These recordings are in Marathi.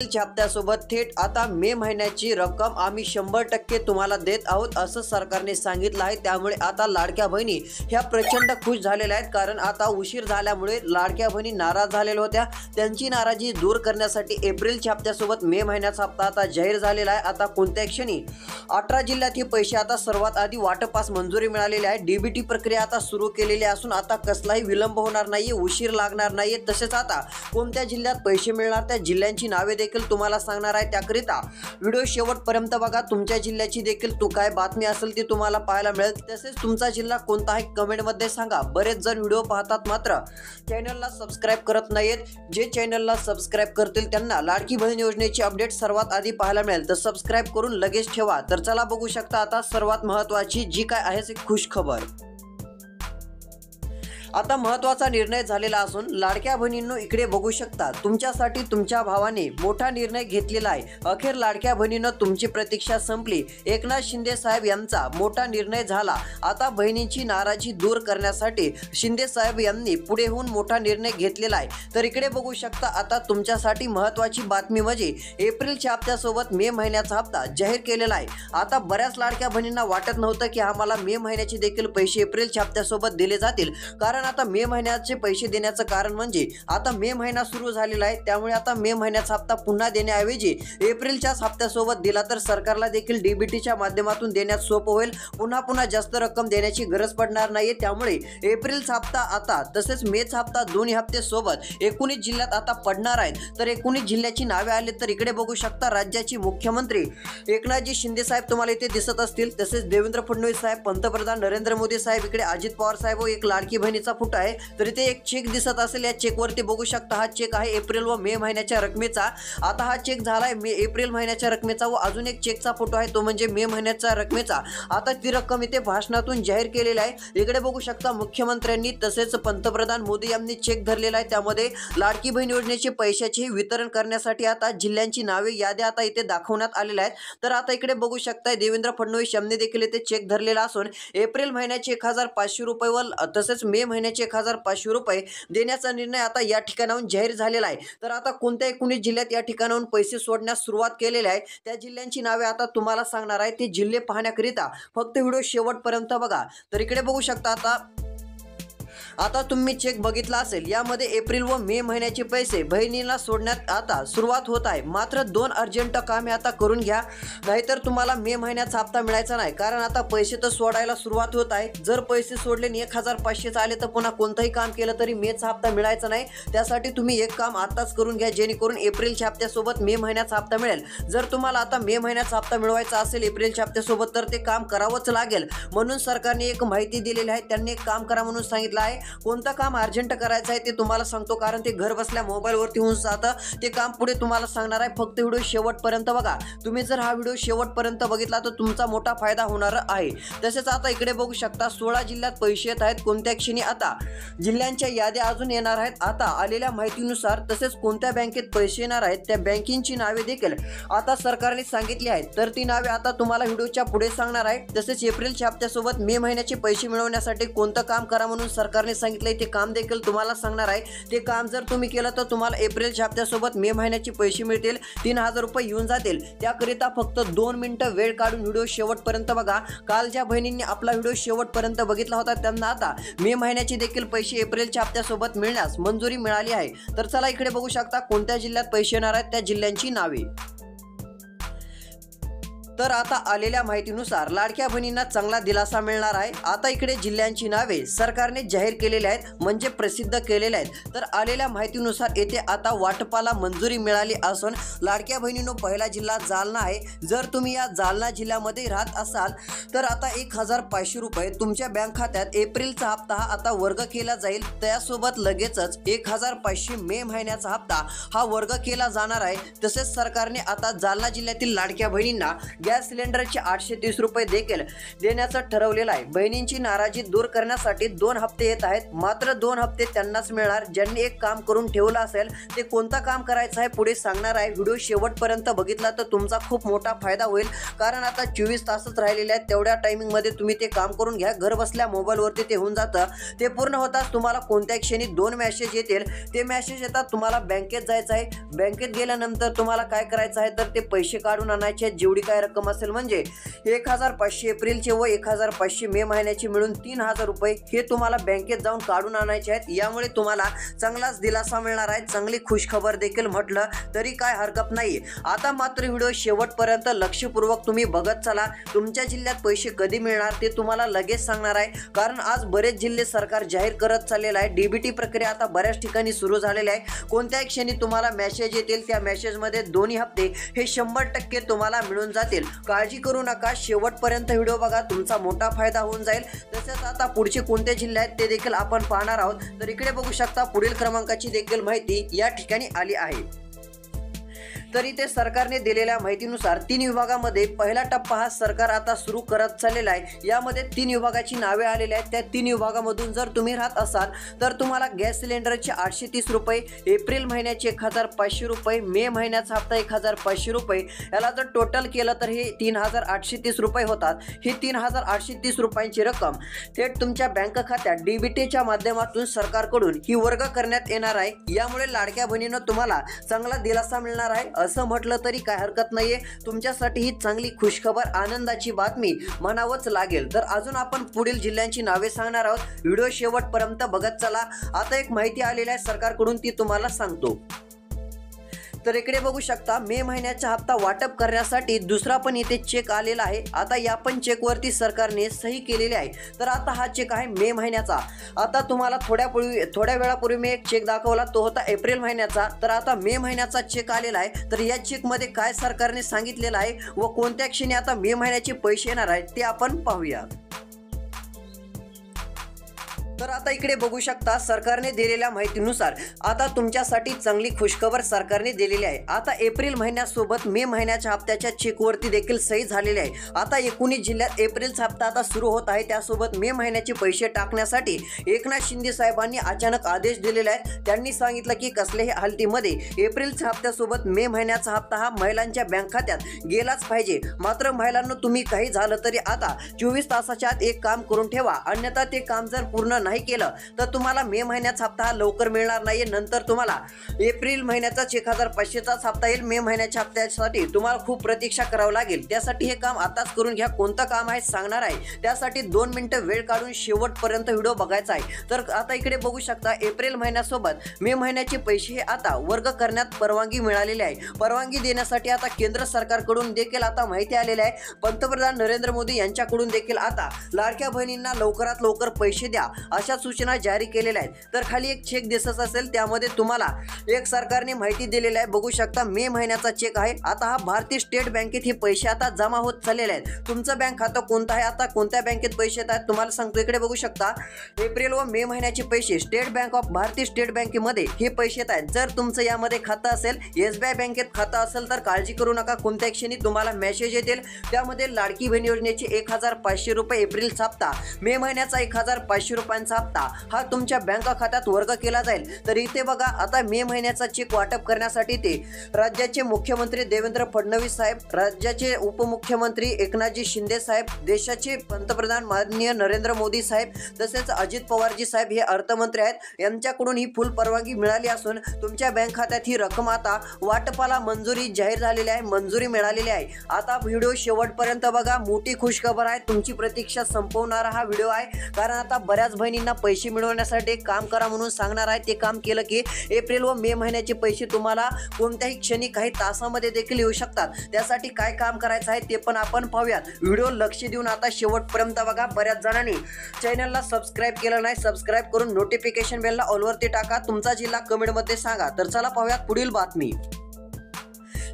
हप्त्यासोबत थेट आता मे महिन्याची रक्कम आम्ही 100% तुम्हाला देत आहोत असं सरकारने सांगितलं आहे। त्यामुळे आता लाडक्या बहिणी ह्या प्रचंड खुश झालेल्या आहेत, कारण आता उशीर झाल्यामुळे लाडक्या बहिणी नाराज झालेल्या होत्या। त्यांची नाराजी दूर करण्यासाठी एप्रिलच्या हप्त्यासोबत मे महिन्याचा हप्ता आता जाहीर झालेला आहे। आता कोणत्या क्षणी 18 जिल्ह्यात हे पैसे आता सर्वात आधी वाटपास मंजुरी मिळालेली आहे। डीबीटी प्रक्रिया आता सुरू केलेली असून आता कसलाही विलंब होणार नाही, उशीर लागणार नाही। तसेच आता कोणत्या जिल्ह्यात पैसे मिळणार त्या जिल्ह्यांची नावे देखील तुम्हाला सांगणार आहे। त्याकरिता व्हिडिओ शेवटपर्यंत बघा। तुमच्या जिल्ह्याची देखील काय बातमी असेल ती तुम्हाला पाहायला मिळेल। तसेच तुमचा जिल्हा कोणता आहे कमेंट मध्ये सांगा। बरेच जण व्हिडिओ पाहतात मात्र चॅनलला सबस्क्राइब करत नाहीत। जे चॅनलला सबस्क्राइब करतील त्यांना लाडकी बहीण योजनेची अपडेट सर्वात आधी पाहायला मिळेल, तर सबस्क्राइब करून लगेच ठेवा। तर चला बघू शकता आता सर्वात महत्त्वाची जी काय आहे ती खुश खबर। आता महत्त्वाचा निर्णय झालेला असून लाडक्या बहिणींनो इकडे बघू शकता, तुमच्यासाठी तुमच्या भावाने मोठा निर्णय घेतलेला आहे। अखेर लाडक्या बहिणींनो तुमची प्रतीक्षा संपली। एकनाथ शिंदे साहेब यांचा मोठा निर्णय झाला। आता बहिणींची नाराजी दूर करण्यासाठी शिंदे साहेब यांनी पुढे होऊन मोठा निर्णय घेतलेला आहे। तर इकडे बघू शकता आता तुमच्यासाठी महत्त्वाची बातमी म्हणजे एप्रिलच्या हप्त्यासोबत मे महिन्याचा हप्ता जाहीर केलेला आहे। आता बऱ्याच लाडक्या बहिणींना वाटत नव्हतं की आम्हाला मे महिन्याचे देखील पैसे एप्रिलच्या हप्त्यासोबत दिले जातील, कारण आता मे महिन्याचे पैसे देण्याचं कारण म्हणजे आता मे महिना सुरू झालेला आहे। त्यामुळे आता मे महिन्याचा हप्ता पुन्हा देण्याऐवजी एप्रिलच्या हप्त्यासोबत दिला तर सरकारला देखील डीबीटीच्या माध्यमातून देण्यात सोपं होईल। पुन्हा जास्त रक्कम देण्याची गरज पडणार नाहीये। त्यामुळे एप्रिलचा हप्ता आता तसेच मेचा हप्ता दोन्ही हप्ते सोबत 19 जिल्ह्यात आता पडणार आहेत। तर 19 जिल्ह्याची नावे आले तर इकडे बघू शकता, राज्याचे मुख्यमंत्री एकनाथजी शिंदे साहेब तुम्हाला इथे दिसत असतील। तसेच देवेंद्र फडणवीस साहेब, पंतप्रधान नरेंद्र मोदी साहेब, इकडे अजित पवार साहेब व एक लाडकी बहिणीचा फोटो आहे। तर इथे एक चेक दिसत असेल, या चेक वरती बघू शकता हा चेक आहे एप्रिल व मे महिन्याच्या रकमेचा। आता हा चेक झालाय एप्रिल महिन्याच्या रकमेचा व अजून एक चेकचा फोटो आहे तो म्हणजे मे महिन्याच्या रकमेचा। आता ती रक्कम इथे भाषणातून जाहीर केलेली आहे। इकडे बघू शकता मुख्यमंत्र्यांनी तसेच पंतप्रधान मोदी यांनी चेक धरलेला आहे। त्यामध्ये लाडकी बहीण योजनेचे पैशाचे वितरण करण्यासाठी आता जिल्ह्यांची नावे याद्या आता इथे दाखवण्यात आलेल्या आहेत। तर आता इकडे बघू शकता देवेंद्र फडणवीस यांनी देखील इथे चेक धरलेला असून एप्रिल महिन्याचे 1500 रुपये व तसेच मे महिन्याचे 1500 रुपये देण्याचा निर्णय आता या ठिकाणाहून जाहीर झालेला आहे। तर आता कोणत्या 19 जिल्ह्यात या ठिकाणाहून पैसे सोडण्यास सुरुवात केलेली आहे त्या जिल्ह्यांची नावे आता तुम्हाला सांगणार आहे। ते जिल्हे पाहण्याकरिता फक्त व्हिडिओ शेवटपर्यंत बघा। तर इकडे बघू शकता आता तुम्ही चेक बघितला असेल, यामध्ये एप्रिल व मे महिन्याचे पैसे बहिणींना सोडण्यात आता सुरुवात होत आहे। मात्र 2 अर्जंट कामे आता करून घ्या, नाहीतर तुम्हाला मे महिन्याचा हप्ता मिळायचा नाही, कारण आता पैसे तर सोडायला सुरुवात होत आहे। जर पैसे सोडले 1500 आले तर पुन्हा कोणतंही काम केलं तरी मेचा हप्ता मिळायचा नाही। त्यासाठी तुम्ही एक काम आताच करून घ्या, जेणेकरून एप्रिलच्या हप्त्यासोबत मे महिन्याचा हप्ता मिळेल। जर तुम्हाला आता मे महिन्याचा हप्ता मिळवायचा असेल एप्रिलच्या हप्त्यासोबत तर ते काम करावंच लागेल। म्हणून सरकारने एक माहिती दिलेली आहे, त्यांनी एक काम करा म्हणून सांगितलं आहे। कोणतं काम अर्जंट करायचं आहे ते तुम्हाला सांगतो, कारण ते घर बसल्या मोबाईलवरती होऊन जातं। ते काम पुढे तुम्हाला सांगणार आहे, फक्त व्हिडिओ शेवटपर्यंत बघा। तुम्ही जर हा व्हिडिओ शेवटपर्यंत बघितला तर तुमचा मोठा फायदा होणार आहे। तसेच आता इकडे बघू शकता 16 जिल्ह्यात पैसे येत आहेत। कोणत्या क्षणी आता जिल्ह्यांच्या याद्या अजून येणार आहेत आता आलेल्या माहितीनुसार। तसेच कोणत्या बँकेत पैसे येणार आहेत त्या बँकेची नावे देखील आता सरकारने सांगितली आहेत। तर ती नावे आता तुम्हाला व्हिडिओच्या पुढे सांगणार आहे। तसेच एप्रिलच्या हप्त्यासोबत मे महिन्याचे पैसे मिळवण्यासाठी कोणतं काम करा म्हणून सरकारने सांगितले ते काम देखील तुम्हाला सांगणार आहे। ते काम जर तुम्ही केलं तर तुम्हाला एप्रिलच्या हप्त्यासोबत मे महिन्याचे पैसे मिळतील, 3000 रुपये येऊन जातील। त्याकरिता फक्त 2 मिनिटं वेळ काढून व्हिडिओ शेवटपर्यंत बघा। काल ज्या बहिणींनी आपला व्हिडिओ शेवटपर्यंत बघितला होता त्यांना आता मे महिन्याचे देखील पैसे एप्रिलच्या हप्त्यासोबत मिळण्यास मंजुरी मिळाली आहे। तर चला इकडे बघू शकता कोणत्या जिल्ह्यात पैसे येणार आहेत त्या जिल्ह्यांची नावे। तर आता आलेल्या माहितीनुसार लाडक्या बहिणींना चांगला दिलासा मिळणार आहे। आता इकडे जिल्ह्यांची नावे सरकारने जाहीर केलेली आहेत, म्हणजे प्रसिद्ध केलेले आहेत। तर आलेल्या माहितीनुसार येथे आता वाटपाला मंजुरी मिळाली असून लाडक्या बहिणींनो पहिला जिल्हा जालना आहे। जर तुम्ही या जालना जिल्ह्यामध्ये राहत असाल तर आता 1500 रुपये तुमच्या बँक खात्यात एप्रिलचा हप्ता आता वर्ग केला जाईल। त्यासोबत लगेचच 1500 मे महिन्याचा हप्ता हा वर्ग केला जाणार आहे। तसेच सरकारने आता जालना जिल्ह्यातील लाडक्या बहिणींना गॅस सिलेंडरचे 830 रुपये देखील देण्याचं ठरवलेलं आहे। बहिणींची नाराजी दूर करण्यासाठी 2 हप्ते येत आहेत, मात्र 2 हप्ते त्यांनाच मिळणार ज्यांनी एक काम करून ठेवलं असेल। ते कोणतं काम करायचं आहे पुढे सांगणार आहे। व्हिडिओ शेवटपर्यंत बघितला तर तुमचा खूप मोठा फायदा होईल, कारण आता 24 तासच राहिलेले आहेत। तेवढ्या टायमिंग मध्ये तुम्ही ते काम करून घ्या, घर बसल्या मोबाईलवरती ते होऊन जातं। ते पूर्ण होताच तुम्हाला कोणत्याही क्षणी 2 मेसेज येतील। ते मेसेज येतात, तुम्हाला बँकेत जायचं आहे। बँकेत गेल्यानंतर तुम्हाला काय करायचं आहे तर ते पैसे काढून आणायचे, जेवढी काय रक्कम असेल म्हणजे 1500 एप्रिलचे व 1500 मे महिन्याचे मिळून 3000 रुपये हे तुम्हाला बँकेत जाऊन काढून आणायचे आहेत। यामुळे तुम्हाला चांगलाच दिलासा मिळणार आहे, चांगली खुशखबर देखील म्हटलं तरी काय हरकत नाही। आता मात्र व्हिडिओ शेवटपर्यंत लक्षपूर्वक तुम्ही बघत चला। तुमच्या जिल्ह्यात पैसे कधी मिळणार ते तुम्हाला लगेच सांगणार आहे, कारण आज बरेच जिल्हे सरकार जाहीर करत चाललेलं आहे। डीबीटी प्रक्रिया आता बऱ्याच ठिकाणी सुरू झालेली आहे। कोणत्याही क्षणी तुम्हाला मेसेज येतील, त्या मेसेजमध्ये दोन्ही हप्ते हे 100% तुम्हाला मिळून जातील। काळजी करू नका, शेवटपर्यंत व्हिडिओ बघा, तुमचा मोठा फायदा होऊन जाईल। तसेच आता पुढचे कोणते जिल्हे आहेत ते देखील आपण पाहणार आहोत। तर इकडे बघू शकता पुढील क्रमांकाची देखील माहिती या ठिकाणी आली आहे। तर इथे सरकारने दिलेल्या माहितीनुसार 3 विभागामध्ये पहिला टप्पा हा सरकार आता सुरू करत चाललेला आहे। यामध्ये 3 विभागाची नावे आलेली आहेत। त्या 3 विभागामधून जर तुम्ही राहत असाल तर तुम्हाला गॅस सिलेंडरचे 830 रुपये, एप्रिल महिन्याचे 1500 रुपये, मे महिन्याचा हप्ता 1500 रुपये, याला जर टोटल केलं तर हे 3830 रुपये होतात। ही 3830 रुपयांची रक्कम थेट तुमच्या बँक खात्यात डीबीटीच्या माध्यमातून सरकारकडून ही वर्ग करण्यात येणार आहे। यामुळे लाडक्या बहिणींनो तुम्हाला चांगला दिलासा मिळणार आहे, असं म्हटलं तरी काय हरकत नाहीये। तुमच्यासाठी ही चांगली खुशखबर, आनंदाची बातमी म्हणावंच लागेल। तर अजून आपण पुढील जिल्ह्यांची नावे सांगणार आहोत, व्हिडिओ शेवटपर्यंत बघत चला। आता एक माहिती आलेली आहे सरकारकडून, ती तुम्हाला सांगतो। तर इकडे बघू शकता मे महिन्याचा हप्ता वाटप करण्यासाठी दुसरा पण इथे चेक आलेला आहे। आता या पण चेकवरती सरकारने सही केलेली आहे। तर आता हा चेक आहे मे महिन्याचा। आता तुम्हाला थोड्या वेळापूर्वी मी एक चेक दाखवला, तो होता एप्रिल महिन्याचा। तर आता मे महिन्याचा चेक आलेला आहे। तर या चेकमध्ये काय सरकारने सांगितलेलं आहे व कोणत्या क्षणी आता मे महिन्याचे पैसे येणार आहेत ते आपण पाहूया। तर आता इकडे बघू शकता सरकारने दिलेल्या माहितीनुसार आता तुमच्यासाठी चांगली खुशखबर सरकारने दिलेली आहे। आता एप्रिल महिन्यासोबत मे महिन्याच्या हप्त्याच्या चेकवरती देखील सही झालेली आहे। आता 19 जिल्ह्यात एप्रिलचा हप्ता आता सुरू होत आहे, त्यासोबत मे महिन्याचे पैसे टाकण्यासाठी एकनाथ शिंदे साहेबांनी अचानक आदेश दिलेले आहेत। त्यांनी सांगितलं की कसल्याही हालतीमध्ये एप्रिलच्या हप्त्यासोबत मे महिन्याचा हप्ता हा महिलांच्या बँक खात्यात गेलाच पाहिजे। मात्र महिलांना तुम्ही काही झालं तरी आता 24 तासाच्या आत एक काम करून ठेवा, अन्यथा ते काम जर पूर्ण नाही केलं तर तुम्हाला मे महिन्याचा हप्ता हा लवकर मिळणार नाहीये। नंतर तुम्हाला एप्रिल महिन्याचा 1500चा हप्ता येईल, मे महिन्याच्या हप्त्यासाठी तुम्हाला खूप प्रतीक्षा करावी लागेल। त्यासाठी हे काम आताच करून घ्या। कोणतं काम आहे सांगणार आहे, त्यासाठी 2 मिनिटं वेळ काढून शेवटपर्यंत व्हिडिओ बघायचा आहे। तर आता इकडे बघू शकता एप्रिल महिन्यासोबत मे महिन्याचे पैसे हे आता वर्ग करण्यात परवानगी मिळालेली आहे। परवानगी देण्यासाठी आता केंद्र सरकारकडून देखील आता माहिती आलेली आहे। पंतप्रधान नरेंद्र मोदी यांच्याकडून देखील आता लाडक्या बहिणींना लवकरात लवकर पैसे द्या अशा सूचना जारी केलेल्या आहेत। तर खाली एक चेक दिसत असेल, त्यामध्ये तुम्हाला एक सरकारने माहिती दिलेली आहे। बघू शकता मे महिन्याचा चेक आहे। आता हा भारतीय स्टेट बँकेत हे पैसे आता जमा होत चाललेले आहेत। तुमचं बँक खातं कोणतं आहे, आता कोणत्या बँकेत पैसे येत आहेत तुम्हाला सांगतो। इकडे बघू शकता एप्रिल व मे महिन्याचे पैसे स्टेट बँक ऑफ भारतीय स्टेट बँकेमध्ये हे पैसे येत आहेत। जर तुमचं यामध्ये खातं असेल, SBI बँकेत खातं असेल तर काळजी करू नका, कोणत्या क्षणी तुम्हाला मेसेज येतील। त्यामध्ये लाडकी बहीण योजनेचे 1500 रुपये एप्रिलचा हप्ता, मे महिन्याचा 1500 रुपयांचा हप्ता हा तुमच्या बँक खात्यात वर्ग केला जाईल। तर इथे बघा आता मे महिन्याचा चेक वाटप करण्यासाठी ते राज्याचे मुख्यमंत्री देवेंद्र फडणवीस साहेब, राज्याचे उपमुख्यमंत्री एकनाथजी शिंदे साहेब, देशाचे पंतप्रधान माननीय नरेंद्र मोदी साहेब, तसेच अजित पवारजी साहेब हे अर्थमंत्री आहेत। यांच्याकडून ही फुल परवानगी मिळाली असून तुमच्या बँक खात्यात ही रक्कम आता वाटपाला मंजुरी जाहीर झालेली आहे, मंजुरी मिळालेली आहे। आता व्हिडिओ शेवटपर्यंत बघा, मोठी खुशखबर आहे। तुमची प्रतीक्षा संपवणारा हा व्हिडिओ आहे, कारण आता बऱ्याच बहिणींना पैसे मिळवण्यासाठी काम करा म्हणून सांगणार आहे। ते काम केलं की एप्रिल व मे महिन्याचे पैसे तुम्हाला कोणत्याही क्षणी काही तासामध्ये देखील येऊ शकतात। त्यासाठी काय काम करायचं आहे ते पण आपण पाहूयात। व्हिडिओ लक्ष देऊन आता शेवटपर्यंत बघा। बऱ्याच जणांनी चॅनलला सबस्क्राईब केलं नाही, सबस्क्राईब करून नोटिफिकेशन बेलला ऑलवरती टाका। तुमचा जिल्हा कमेंटमध्ये सांगा। तर चला पाहूयात पुढील बातमी।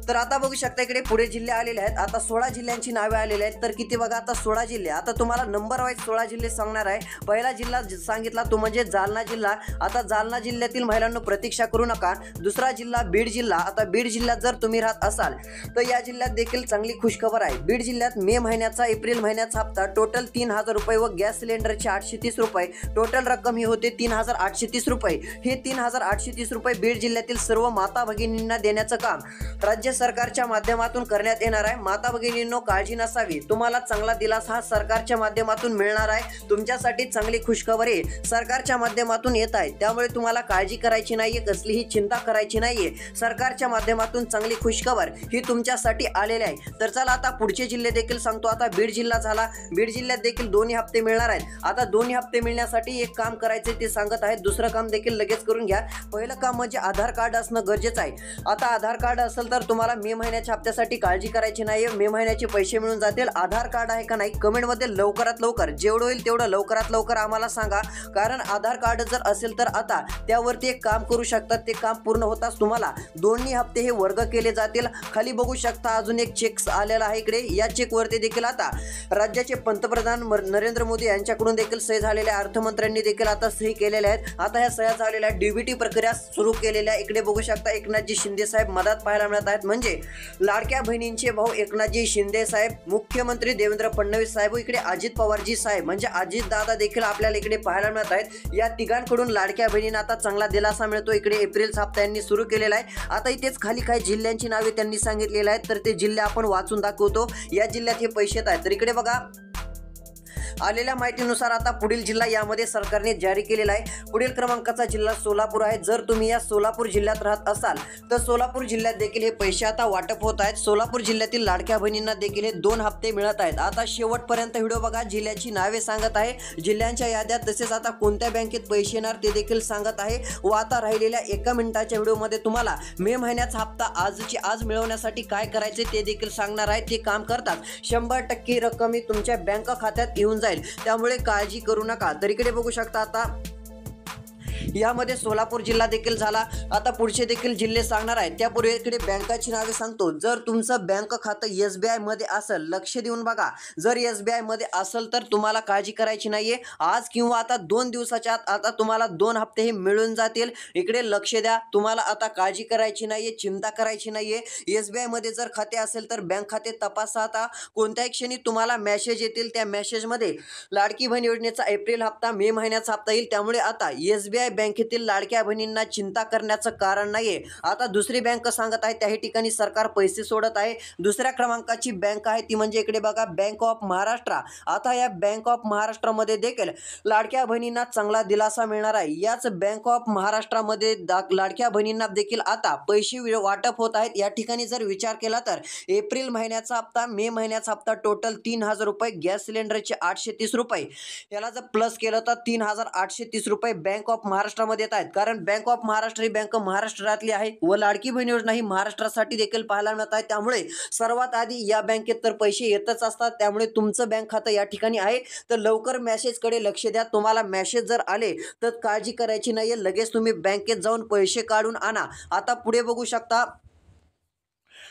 तर आता बघू शकता इकडे पुढे जिल्हे आलेले आहेत. आता 16 जिल्ह्यांची नावे आलेली आहेत. तर किती बघा, आता 16 जिल्हे. आता तुम्हाला नंबर वाईज 16 जिल्हे सांगणार आहे. पहिला जिल्हा सांगितला तो म्हणजे जालना जिल्हा. आता जालना जिल्ह्यातील महिलांनो प्रतीक्षा करू नका. दुसरा जिल्हा बीड जिल्हा. आता बीड जिल्ह्यात जर तुम्ही राहत असाल तर या जिल्ह्यात देखील चांगली खुशखबर आहे. बीड जिल्ह्यात मे महिन्याचा एप्रिल महिन्याचा हप्ता टोटल 3000 रुपये व गॅस सिलेंडरचे 830 रुपये. टोटल रक्कम ही होते 3830 रुपये. हे 3830 रुपये बीड जिल्ह्यातील सर्व माता भगिनींना देण्याचं काम राज्य सरकारच्या माध्यमातून करण्यात येणार आहे. माता भगिनींनो काळजी नसावी, तुम्हाला चांगला दिलासा हा सरकारच्या माध्यमातून मिळणार आहे. तुमच्यासाठी चांगली खुशखबर आहे सरकारच्या माध्यमातून येत आहे. त्यामुळे तुम्हाला काळजी करायची नाहीये, कसलीही चिंता करायची नाहीये. सरकारच्या माध्यमातून चांगली खुशखबर ही तुमच्यासाठी आलेली आहे. तर चला आता पुढचे जिल्हे देखील सांगतो. आता बीड जिल्हा झाला. बीड जिल्ह्यात देखील दोन्ही हप्ते मिळणार आहेत. आता दोन्ही हप्ते मिळण्यासाठी एक काम करायचे ते सांगत आहेत. दुसरं काम देखील लगेच करून घ्या. पहिलं काम म्हणजे आधार कार्ड असणं गरजेचं आहे. आता आधार कार्ड असेल तर तुम्हाला मे महिन्याच्या हप्त्यासाठी काळजी करायची नाही. मे महिन्याचे पैसे मिळून जातील. आधार कार्ड आहे का नाही कमेंटमध्ये लवकरात लवकर, जेवढं होईल तेवढं लवकरात लवकर आम्हाला सांगा. कारण आधार कार्ड जर असेल तर आता त्यावरती एक काम करू शकतात. ते काम पूर्ण होताच तुम्हाला दोन्ही हप्ते हे वर्ग केले जातील. खाली बघू शकता अजून एक चेक आलेला आहे इकडे. या चेकवरती देखील आता राज्याचे पंतप्रधान नरेंद्र मोदी यांच्याकडून देखील सही झालेल्या, अर्थमंत्र्यांनी देखील आता सही केलेल्या आहेत. आता ह्या सह्या झालेल्या डीबीटी प्रक्रिया सुरू केलेल्या इकडे बघू शकता एकनाथजी शिंदे साहेब मदत पाहायला मिळत आहेत. म्हणजे लाडक्या बहिणींचे भाऊ एकनाथजी शिंदे साहेब, मुख्यमंत्री देवेंद्र फडणवीस साहेब, इकडे अजित पवारजी साहेब म्हणजे अजित दादा देखील आपल्याला इकडे पाहायला मिळत आहेत. या तिघांकडून लाडक्या बहिणींना आता चांगला दिलासा मिळतो. इकडे एप्रिल हप्ता यांनी सुरू केलेला आहे. आता इथेच खाली काही जिल्ह्यांची नावे त्यांनी सांगितलेली आहेत. तर ते जिल्हे आपण वाचून दाखवतो. या जिल्ह्यात हे पैसे येत आहेत. तर इकडे बघा आलेल्या माहितीनुसार आता पुढील जिल्हा यामध्ये सरकारने जारी केलेला आहे. पुढील क्रमांकाचा जिल्हा सोलापूर आहे. जर तुम्ही या सोलापूर जिल्ह्यात राहत असाल तर सोलापूर जिल्ह्यात देखील हे पैसे आता वाटप होत आहेत. सोलापूर जिल्ह्यातील लाडक्या बहिणींना देखील हे 2 हप्ते मिळत आहेत. आता शेवटपर्यंत व्हिडिओ बघा. जिल्ह्याची नावे सांगत आहे, जिल्ह्यांच्या याद्या, तसेच आता कोणत्या बँकेत पैसे येणार ते देखील सांगत आहे. व आता राहिलेल्या 1 मिनिटाच्या व्हिडिओमध्ये तुम्हाला मे महिन्याचा हप्ता आजची आज मिळवण्यासाठी काय करायचे ते देखील सांगणार आहे. ते काम करतात 100% रक्कम ही तुमच्या बँक खात्यात येऊन जाईल. त्यामुळे काळजी करू नका. तर इकडे बघू शकता आता यामध्ये सोलापूर जिल्हा देखील झाला. आता पुढचे देखील जिल्हे सांगणार आहेत. त्यापूर्वी इकडे बँकाची नावे सांगतो. जर तुमचं बँक खातं SBI मध्ये असेल, लक्ष देऊन बघा, जर SBI मध्ये असेल तर तुम्हाला काळजी करायची नाहीये. आज किंवा आता 2 दिवसाच्या आत आता तुम्हाला 2 हप्ते हे मिळून जातील. इकडे लक्ष द्या. तुम्हाला आता काळजी करायची नाहीये, चिंता करायची नाहीये. SBI मध्ये जर खाते असेल तर बँक खाते तपासा. आता कोणत्याही क्षणी तुम्हाला मेसेज येतील. त्या मेसेजमध्ये लाडकी बहीण योजनेचा एप्रिल हप्ता, मे महिन्याचा हप्ता येईल. त्यामुळे आता SBI बँकेतील लाडक्या बहिणींना चिंता करण्याचं कारण नाहीये. आता दुसरी बँक सांगत आहे त्याही ठिकाणी सरकार पैसे सोडत आहे. दुसऱ्या क्रमांकाची बँक आहे ती म्हणजे इकडे बघा बँक ऑफ महाराष्ट्र. आता या बँक ऑफ महाराष्ट्रामध्ये देखील लाडक्या बहिणींना चांगला दिलासा मिळणार आहे. याच बँक ऑफ महाराष्ट्रामध्ये लाडक्या बहिणींना देखील आता पैसे वाटप होत आहेत. या ठिकाणी जर विचार केला तर एप्रिल महिन्याचा हप्ता, मे महिन्याचा हप्ता टोटल 3000 रुपये, गॅस सिलेंडरचे 830 रुपये, याला जर प्लस केलं तर 3830 रुपये बँक ऑफ महाराष्ट्रामध्ये येत आहेत. कारण bank of Maharashtra he bank महाराष्ट्रातली आहे व लाडकी बहीण योजना ही महाराष्ट्रासाठी देखील पाहायला मिळत आहे. त्यामुळे सर्वात आधी या बँकेत तर पैसे येतच असतात. त्यामुळे तुमचं बँक खातं या ठिकाणी आहे तर लवकर मेसेजकडे लक्ष द्या. तुम्हाला मेसेज जर आले तर काळजी करायची नाहीये. लगेच तुम्ही बँकेत जाऊन पैसे काढून आणा. आता पुढे बघू शकता.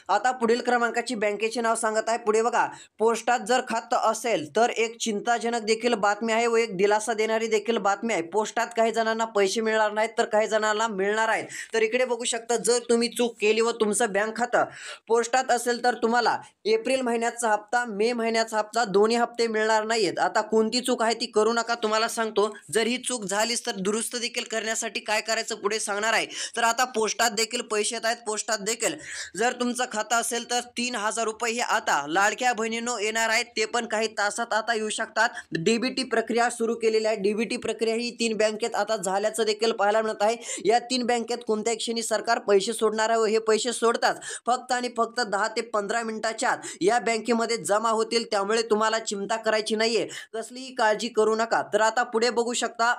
आता पुढील क्रमांकाची बँकेचे नाव सांगत आहे. पुढे बघा, पोस्टात जर खातं असेल तर एक चिंताजनक देखील बातमी आहे व एक दिलासा देणारी देखील बातमी आहे. पोस्टात काही जणांना पैसे मिळणार नाहीत तर काही जणांना मिळणार आहेत. तर इकडे बघू शकता, जर तुम्ही चूक केली व तुमचं बँक खातं पोस्टात असेल तर तुम्हाला एप्रिल महिन्याचा हप्ता, मे महिन्याचा हप्ता दोन्ही हप्ते मिळणार नाहीत. आता कोणती चूक आहे ती करू नका. तुम्हाला सांगतो, जर ही चूक झालीच तर दुरुस्त देखील करण्यासाठी काय करायचं पुढे सांगणार आहे. तर आता पोस्टात देखील पैसे येत आहेत. पोस्टात देखील जर तुमचं खाता असेल तर 3000 रुपये हे आता लाडक्या बहिणींनो येणार आहेत. ते पण काही तासात आता येऊ शकतात. डीबीटी प्रक्रिया सुरू केलेली आहे. डीबीटी प्रक्रिया ही 3 बँकेत आता झाल्याचं देखील पाहायला मिळत आहे. या 3 बँकेत कोणत्याही क्षणी सरकार पैसे सोडणार आहे व हे पैसे सोडतात फक्त आणि फक्त 10 ते 15 मिनिटाच्या आत या बँकेमध्ये जमा होतील. त्यामुळे तुम्हाला चिंता करायची नाहीये, कसलीही काळजी करू नका. तर आता पुढे बघू शकता,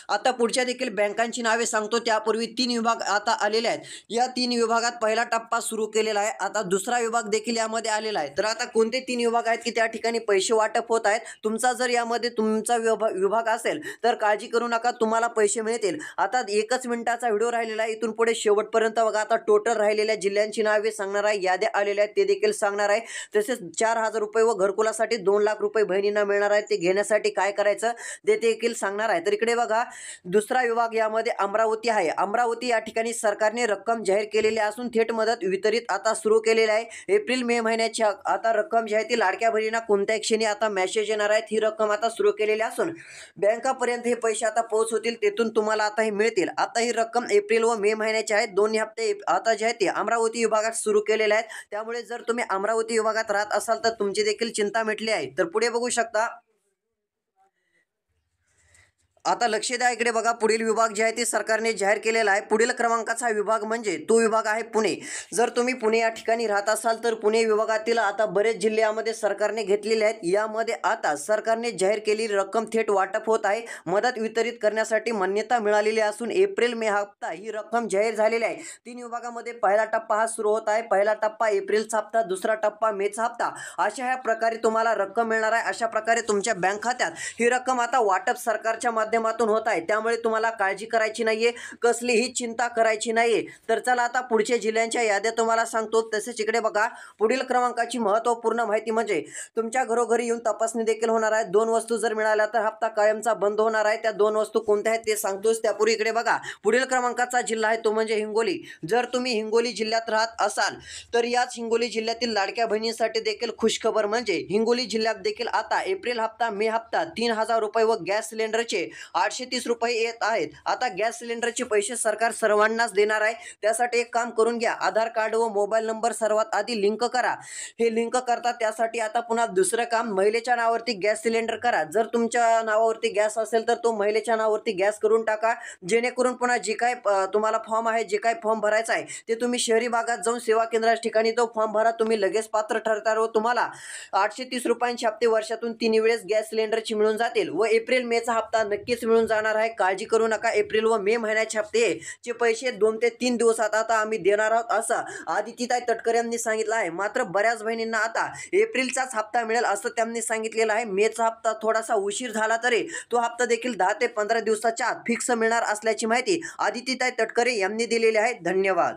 आता पुढच्या देखील बँकांची नावे सांगतो त्यापूर्वी 3 विभाग आता आलेले आहेत. या 3 विभागात पहिला टप्पा सुरू केलेला आहे. आता दुसरा विभाग देखील यामध्ये आलेला आहे. तर आता कोणते 3 विभाग आहेत की त्या ठिकाणी पैसे वाटप होत आहेत. तुमचा जर यामध्ये तुमचा विभाग असेल तर काळजी करू नका, तुम्हाला पैसे मिळतील. आता 1च मिनिटाचा व्हिडिओ राहिलेला आहे. इथून पुढे शेवटपर्यंत बघा. आता टोटल राहिलेल्या जिल्ह्यांची नावे सांगणार आहे, याद्या आलेल्या आहेत ते देखील सांगणार आहे. तसेच 4,000 रुपये व घरकुलासाठी 2 लाख रुपये बहिणींना मिळणार आहेत. ते घेण्यासाठी काय करायचं ते देखील सांगणार आहे. तर इकडे बघा, दुसरा विभाग यामध्ये अमरावती आहे. अमरावती या ठिकाणी सरकारने रक्कम जाहीर केलेली असून थेट मदत वितरित आता सुरू केलेली आहे. एप्रिल मे महिन्याची आता रक्कम जी आहे ती लाडक्या बहिणींना कोणत्या क्षणी आता मेसेज येणार आहेत. ही रक्कम आता सुरू केलेली असून बँकापर्यंत हे पैसे आता पोहोच होतील, तेथून तुम्हाला आता हे मिळतील. आता ही रक्कम एप्रिल व मे महिन्याची आहे. 2 हप्ते आता जे आहे ते अमरावती विभागात सुरू केलेले आहेत. त्यामुळे जर तुम्ही अमरावती विभागात राहत असाल तर तुमची देखील चिंता मिटली आहे. तर पुढे बघू शकता. आता लक्ष द्या, इकडे बघा, पुढील विभाग जे आहे ते सरकारने जाहीर केलेला आहे. पुढील क्रमांकाचा विभाग म्हणजे तो विभाग आहे पुणे. जर तुम्ही पुणे या ठिकाणी राहत असाल तर पुणे विभागातील आता बरेच जिल्ह्यामध्ये सरकारने घेतलेले आहेत. यामध्ये आता सरकारने जाहीर केलेली रक्कम थेट वाटप होत आहे. मदत वितरित करण्यासाठी मान्यता मिळालेली असून एप्रिल मे हप्ता ही रक्कम जाहीर झालेली आहे. 3 विभागामध्ये पहिला टप्पा हा सुरू होत आहे. पहिला टप्पा एप्रिलचा हप्ता, दुसरा टप्पा मेचा हप्ता. अशा ह्या प्रकारे तुम्हाला रक्कम मिळणार आहे. अशा प्रकारे तुमच्या बँक खात्यात ही रक्कम आता वाटप सरकारच्या माध्यमातून होत आहे. त्यामुळे तुम्हाला काळजी करायची नाहीये, कसलीही चिंता करायची नाहीये. तर चला आता पुढच्या जिल्ह्यांच्या याद्या तुम्हाला सांगतो. तसेच इकडे बघा, पुढील क्रमांकाची महत्त्वपूर्ण माहिती म्हणजे तुमच्या घरोघरी येऊन तपासणी देखील होणार आहे. 2 वस्तू जर मिळाल्या तर हप्ता कायमचा बंद होणार आहे. त्या 2 वस्तू कोणत्या आहेत ते सांगतोच. त्यापूर्वी इकडे बघा, पुढील क्रमांकाचा जिल्हा आहे तो म्हणजे हिंगोली. जर तुम्ही हिंगोली जिल्ह्यात राहत असाल तर याच हिंगोली जिल्ह्यातील लाडक्या बहिणींसाठी देखील खुशखबर म्हणजे हिंगोली जिल्ह्यात देखील आता एप्रिल हप्ता, मे हप्ता 3,000 रुपये व गॅस सिलेंडरचे 830 रुपये येत आहेत. आता गॅस सिलेंडरचे पैसे सरकार सर्वांनाच देणार आहे. त्यासाठी एक काम करून घ्या, आधार कार्ड व मोबाईल नंबर सर्वात आधी लिंक करा. हे लिंक करता त्यासाठी आता पुन्हा दुसरं काम, महिलेच्या नावावरती गॅस सिलेंडर करा. जर तुमच्या नावावरती गॅस असेल तर तो महिलेच्या नावावरती गॅस करून टाका, जेणेकरून पुन्हा जे काय तुम्हाला फॉर्म आहे, जे काय फॉर्म भरायचा आहे ते तुम्ही शहरी भागात जाऊन सेवा केंद्राच्या ठिकाणी तो फॉर्म भरा. तुम्ही लगेच पात्र ठरता व तुम्हाला 830 रुपयांचे हप्ते वर्षातून 3 वेळेस गॅस सिलेंडरची मिळून जातील व एप्रिल मेचा हप्ता नक्कीच मिळून जाणार आहे. काळजी करू नका. एप्रिल व मे महिन्याचे हप्तेचे पैसे 2 ते 3 दिवसात आता आम्ही देणार आहोत असं आदितीताई तटकरे यांनी सांगितलं आहे. मात्र बऱ्याच बहिणींना आता एप्रिलचाच हप्ता मिळेल असं त्यांनी सांगितलेलं आहे. मेचा हप्ता थोडासा उशीर झाला तरी तो हप्ता देखील 10 ते 15 दिवसाच्या आत फिक्स मिळणार असल्याची माहिती आदितीताई तटकरे यांनी दिलेली आहे. धन्यवाद.